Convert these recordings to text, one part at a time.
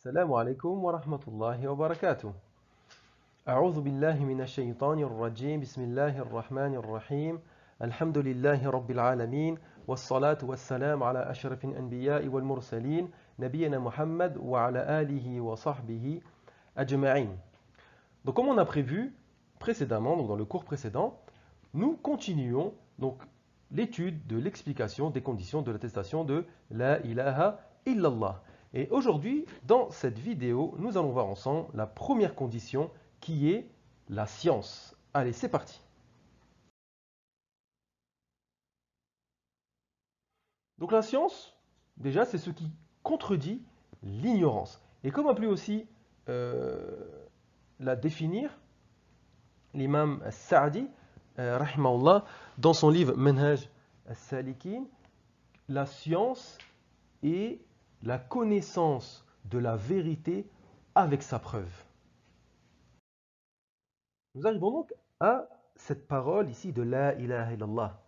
السلام عليكم ورحمة الله وبركاته. أعوذ بالله من الشيطان الرجيم. بسم الله الرحمن الرحيم. الحمد لله رب العالمين والصلاة والسلام على أشرف الأنبياء والمرسلين نبينا Muhammad وعلى آله وصحبه أجمعين. Donc comme on a prévu précédemment, donc dans le cours précédent, nous continuons donc l'étude de l'explication des conditions de l'attestation de La ilaha illallah. Et aujourd'hui, dans cette vidéo, nous allons voir ensemble la première condition qui est la science. Allez, c'est parti. Donc la science, déjà, c'est ce qui contredit l'ignorance. Et comme a pu aussi la définir l'imam Sa'di, rahimahullah, dans son livre Manhaj al-Salikin, la science est la connaissance de la vérité avec sa preuve. Nous arrivons donc à cette parole ici de La ilaha illallah,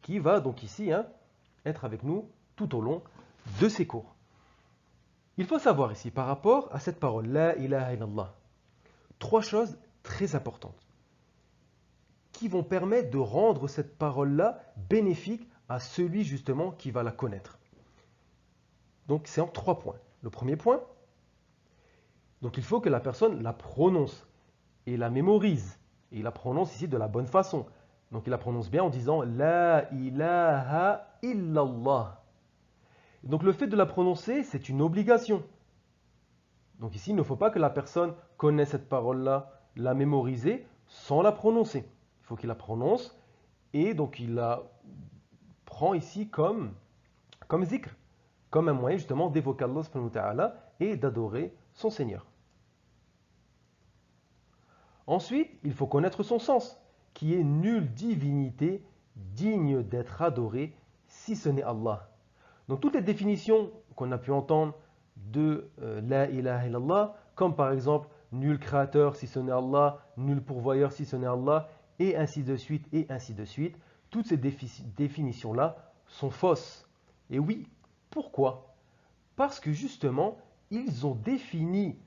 qui va donc ici être avec nous tout au long de ces cours. Il faut savoir ici par rapport à cette parole La ilaha illallah, trois choses très importantes qui vont permettre de rendre cette parole-là bénéfique à celui justement qui va la connaître. Donc c'est en trois points. Le premier point, donc il faut que la personne la prononce et la mémorise. Et il la prononce ici de la bonne façon. Donc il la prononce bien en disant La ilaha illallah. Donc le fait de la prononcer, c'est une obligation. Donc ici, il ne faut pas que la personne connaisse cette parole-là, la mémoriser sans la prononcer. Il faut qu'il la prononce et donc il la prend ici comme zikr, comme un moyen justement d'évoquer Allah subhanahu wa ta'ala et d'adorer son Seigneur. Ensuite, il faut connaître son sens, qui est nulle divinité digne d'être adorée si ce n'est Allah. Donc toutes les définitions qu'on a pu entendre de La ilaha illallah, comme par exemple nul créateur si ce n'est Allah, nul pourvoyeur si ce n'est Allah, et ainsi de suite, et ainsi de suite, toutes ces définitions-là sont fausses. Et oui, pourquoi? Parce que justement, ils ont défini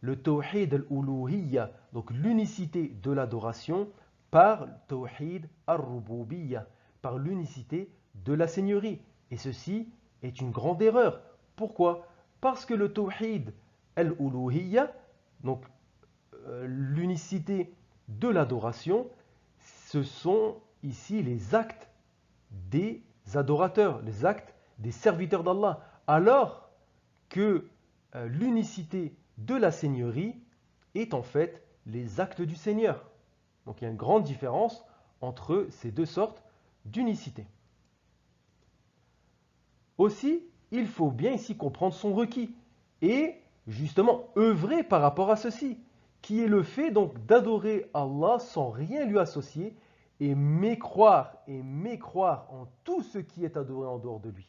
le tawhid al-uluhiyya, donc l'unicité de l'adoration, par le tawhid al-rububiyya, par l'unicité de la seigneurie. Et ceci est une grande erreur. Pourquoi? Parce que le tawhid al-uluhiyya, donc l'unicité de l'adoration, ce sont ici les actes des adorateurs, les actes des serviteurs d'Allah. Alors que l'unicité de la seigneurie est en fait les actes du Seigneur. Donc il y a une grande différence entre ces deux sortes d'unicité. Aussi, il faut bien ici comprendre son requis et justement œuvrer par rapport à ceci, qui est le fait donc d'adorer Allah sans rien lui associer et mécroire en tout ce qui est adoré en dehors de lui.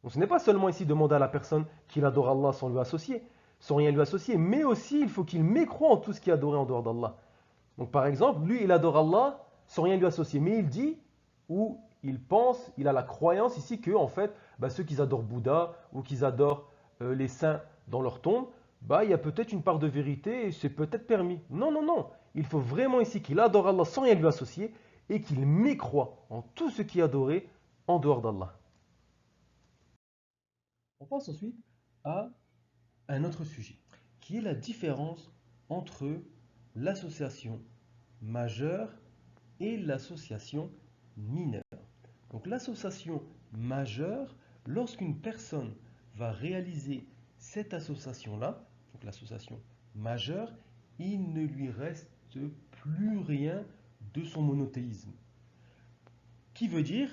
Donc ce n'est pas seulement ici demander à la personne qu'il adore Allah sans lui associer, sans rien lui associer, mais aussi il faut qu'il mécroie en tout ce qui est adoré en dehors d'Allah. Donc par exemple, lui il adore Allah sans rien lui associer, mais il dit ou il pense, il a la croyance ici que en fait, ceux qui adorent Bouddha ou qui adorent les saints dans leur tombe, il y a peut-être une part de vérité et c'est peut-être permis. Non, non, non. Il faut vraiment ici qu'il adore Allah sans rien lui associer et qu'il mécroie en tout ce qui est adoré en dehors d'Allah. On passe ensuite à un autre sujet, qui est la différence entre l'association majeure et l'association mineure. Donc l'association majeure, lorsqu'une personne va réaliser cette association-là, donc l'association majeure, il ne lui reste plus rien de son monothéisme. Qui veut dire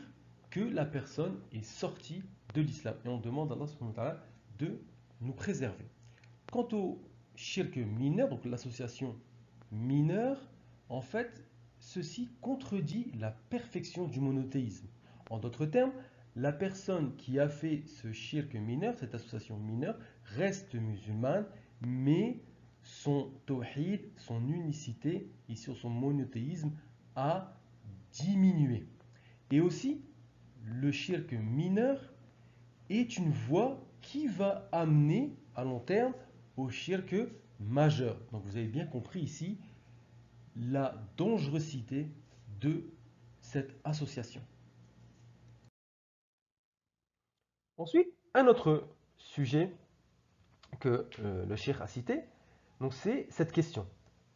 que la personne est sortie de l'islam. Et on demande à Allah subhanahu wa ta'ala de nous préserver. Quant au shirk mineur, donc l'association mineure, en fait, ceci contredit la perfection du monothéisme. En d'autres termes, la personne qui a fait ce shirk mineur, cette association mineure, reste musulmane, mais son tawhid, son unicité, ici son monothéisme, a diminué. Et aussi, le shirk mineur est une voie qui va amener à long terme au shirk majeur. Donc vous avez bien compris ici la dangerosité de cette association. Ensuite, un autre sujet que le cheikh a cité, donc c'est cette question.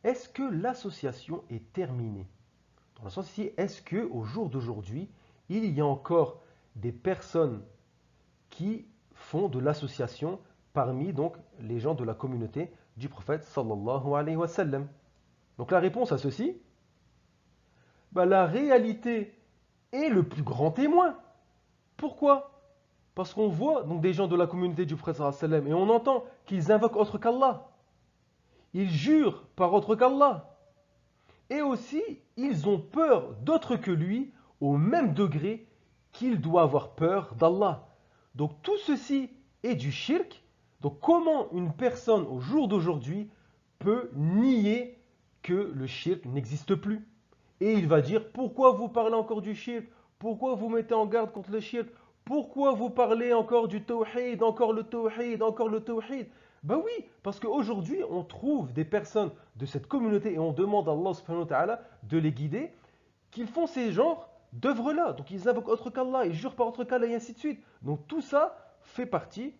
Est-ce que l'association est terminée? Dans le sens ici, est-ce qu'au jour d'aujourd'hui, il y a encore des personnes qui font de l'association parmi donc les gens de la communauté du prophète sallallahu alayhi wa sallam? Donc la réponse à ceci, la réalité est le plus grand témoin. Pourquoi? Parce qu'on voit donc des gens de la communauté du prophète sallallahu alayhi wa sallam et on entend qu'ils invoquent autre qu'Allah. Ils jurent par autre qu'Allah. Et aussi, ils ont peur d'autre que lui au même degré qu'il doit avoir peur d'Allah. Donc tout ceci est du shirk. Donc comment une personne au jour d'aujourd'hui peut nier que le shirk n'existe plus? Et il va dire, pourquoi vous parlez encore du shirk? Pourquoi vous mettez en garde contre le shirk? Pourquoi vous parlez encore du tawhid, encore le tawhid, encore le tawhid? Ben oui, parce qu'aujourd'hui, on trouve des personnes de cette communauté et on demande à Allah subhanahu wa ta'ala de les guider, qu'ils font ces genres d'œuvres-là. Donc ils invoquent autre qu'Allah, ils jurent par autre qu'Allah et ainsi de suite. Donc tout ça fait partie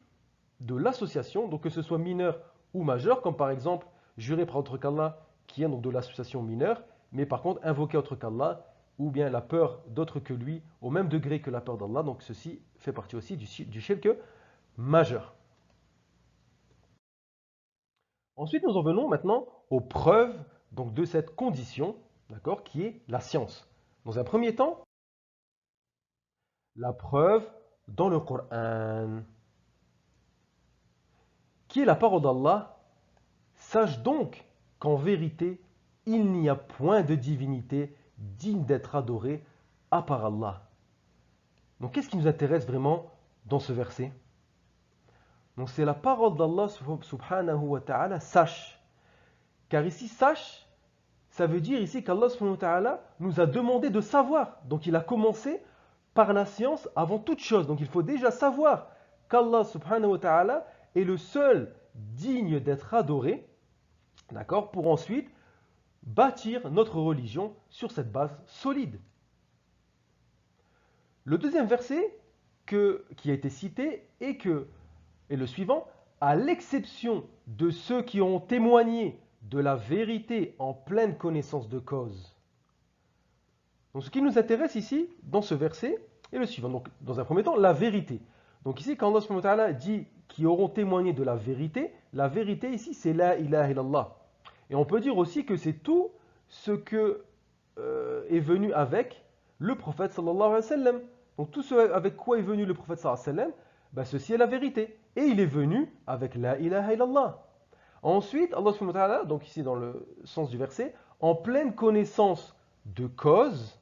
de l'association, donc que ce soit mineur ou majeur, comme par exemple jurer par autre qu'Allah, qui est donc de l'association mineure, mais par contre invoquer autre qu'Allah, ou bien la peur d'autre que lui, au même degré que la peur d'Allah, donc ceci fait partie aussi du shirk majeur. Ensuite, nous en venons maintenant aux preuves donc, de cette condition, d'accord, qui est la science. Dans un premier temps, la preuve dans le Coran, qui est la parole d'Allah. Sache donc qu'en vérité, il n'y a point de divinité digne d'être adorée à part Allah. Donc qu'est-ce qui nous intéresse vraiment dans ce verset? Donc c'est la parole d'Allah subhanahu wa ta'ala, sache. Car ici, sache, ça veut dire ici qu'Allah subhanahu wa ta'ala nous a demandé de savoir. Donc il a commencé par la science avant toute chose. Donc il faut déjà savoir qu'Allah subhanahu wa ta'ala est le seul digne d'être adoré, d'accord, pour ensuite bâtir notre religion sur cette base solide. Le deuxième verset qui a été cité est le suivant, à l'exception de ceux qui ont témoigné de la vérité en pleine connaissance de cause. Donc ce qui nous intéresse ici, dans ce verset, est le suivant. Donc, dans un premier temps, la vérité. Donc ici, quand Allah subhanahu wa ta'ala dit qu'ils auront témoigné de la vérité ici, c'est la ilaha illallah. Et on peut dire aussi que c'est tout ce que est venu avec le prophète sallallahu alayhi wa sallam. Donc tout ce avec quoi est venu le prophète sallallahu alayhi wa sallam, ceci est la vérité. Et il est venu avec la ilaha illallah. Ensuite, Allah subhanahu wa ta'ala, donc ici dans le sens du verset, en pleine connaissance de cause,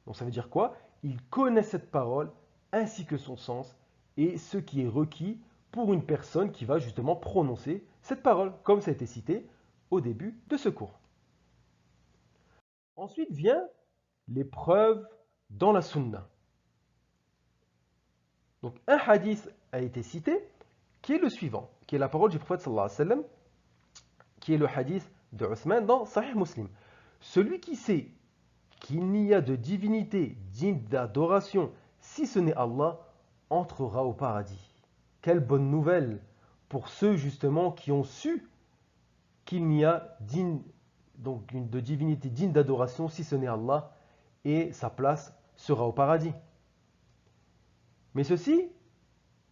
donc ça veut dire quoi? Il connaît cette parole ainsi que son sens et ce qui est requis pour une personne qui va justement prononcer cette parole, comme ça a été cité au début de ce cours. Ensuite vient les preuves dans la sunna. Donc un hadith a été cité qui est le suivant, qui est la parole du prophète sallallahu alayhi wa sallam, qui est le hadith de Uthman dans Sahih Muslim. Celui qui sait qu'il n'y a de divinité digne d'adoration si ce n'est Allah entrera au paradis. Quelle bonne nouvelle pour ceux justement qui ont su qu'il n'y a de divinité digne d'adoration si ce n'est Allah et sa place sera au paradis. Mais ceci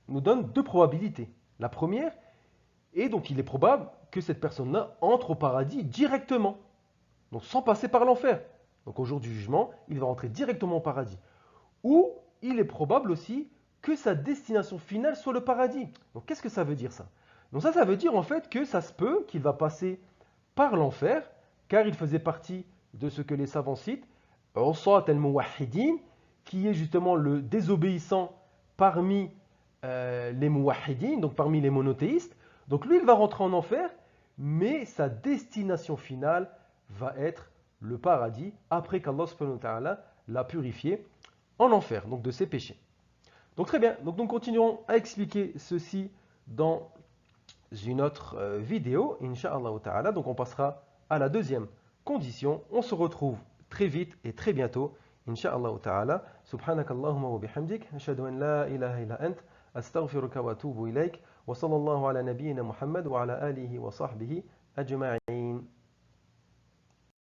nous donne deux probabilités. La première est donc il est probable que cette personne-là entre au paradis directement, donc sans passer par l'enfer. Donc au jour du jugement, il va entrer directement au paradis. Ou il est probable aussi que sa destination finale soit le paradis. Donc qu'est-ce que ça veut dire ça? Donc ça veut dire en fait que ça se peut qu'il va passer par l'enfer, car il faisait partie de ce que les savants citent, Usat al-Muwahhidin, qui est justement le désobéissant parmi les Muwahhidin, donc parmi les monothéistes. Donc lui, il va rentrer en enfer, mais sa destination finale va être le paradis, après qu'Allah subhanahu wa ta'ala l'a purifié en enfer, donc de ses péchés. Donc très bien, donc nous continuerons à expliquer ceci dans une autre vidéo, Inch'Allah ta'ala. Donc on passera à la deuxième condition. On se retrouve très vite et très bientôt, Inch'Allah ta'ala. Subhanakallahumma wa bihamdik. Ashhadu an la ilaha illa ant. Astaghfiruka wa atubu ilayk. Wa sallallahu ala nabiyyina Muhammad wa ala alihi wa sahbihi ajma'in.